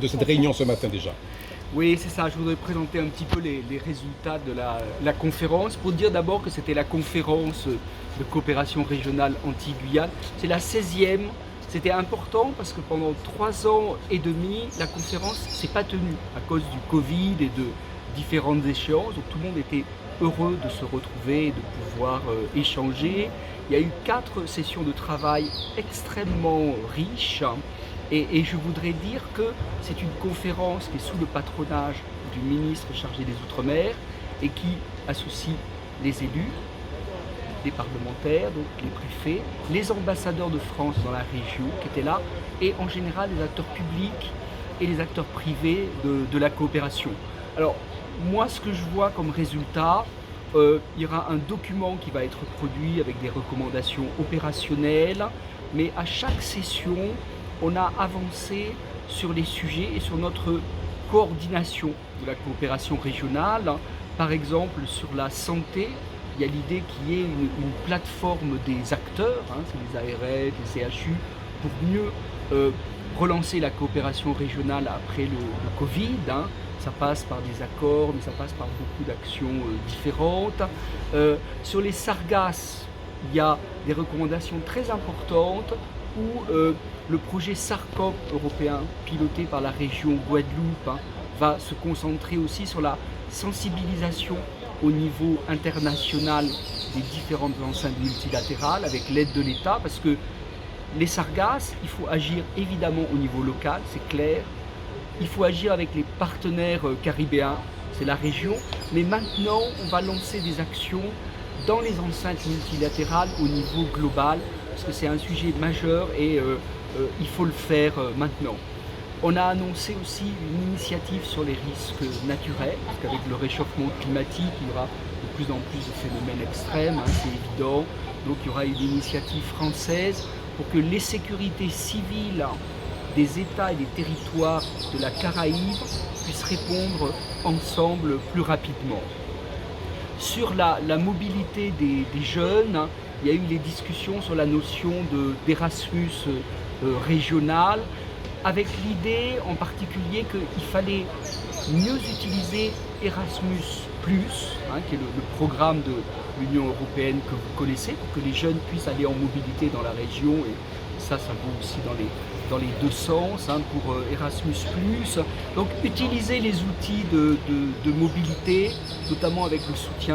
de cette réunion ce matin déjà. Oui, c'est ça. Je voudrais présenter un petit peu les résultats de la conférence. Pour dire d'abord que c'était la conférence de coopération régionale anti-Guyane. C'est la 16e. C'était important parce que pendant 3 ans et demi, la conférence ne s'est pas tenue à cause du Covid et de différentes échéances. Donc tout le monde était heureux de se retrouver et de pouvoir échanger. Il y a eu 4 sessions de travail extrêmement riches. Et je voudrais dire que c'est une conférence qui est sous le patronage du ministre chargé des Outre-mer et qui associe les élus, les parlementaires, donc les préfets, les ambassadeurs de France dans la région qui étaient là et en général les acteurs publics et les acteurs privés de la coopération. Alors moi ce que je vois comme résultat, il y aura un document qui va être produit avec des recommandations opérationnelles, mais à chaque session, on a avancé sur les sujets et sur notre coordination de la coopération régionale. Par exemple, sur la santé, il y a l'idée qu'il y ait une plateforme des acteurs, c'est les ARF, les CHU, pour mieux relancer la coopération régionale après le Covid. Ça passe par des accords, mais ça passe par beaucoup d'actions différentes. Sur les sargasses, il y a des recommandations très importantes où le projet SARCOP européen, piloté par la région Guadeloupe, va se concentrer aussi sur la sensibilisation au niveau international des différentes enceintes multilatérales avec l'aide de l'État, parce que les sargasses, il faut agir évidemment au niveau local, c'est clair. Il faut agir avec les partenaires caribéens, c'est la région, mais maintenant on va lancer des actions dans les enceintes multilatérales au niveau global, parce que c'est un sujet majeur et il faut le faire maintenant. On a annoncé aussi une initiative sur les risques naturels, parce qu'avec le réchauffement climatique, il y aura de plus en plus de phénomènes extrêmes, c'est évident. Donc il y aura une initiative française pour que les sécurités civiles des États et des territoires de la Caraïbe puissent répondre ensemble plus rapidement. Sur la mobilité des jeunes, il y a eu les discussions sur la notion d'Erasmus régional, avec l'idée en particulier qu'il fallait mieux utiliser Erasmus+, qui est le programme de l'Union européenne que vous connaissez, pour que les jeunes puissent aller en mobilité dans la région, et ça vaut aussi dans les deux sens, pour Erasmus+. Donc utiliser les outils de mobilité, notamment avec le soutien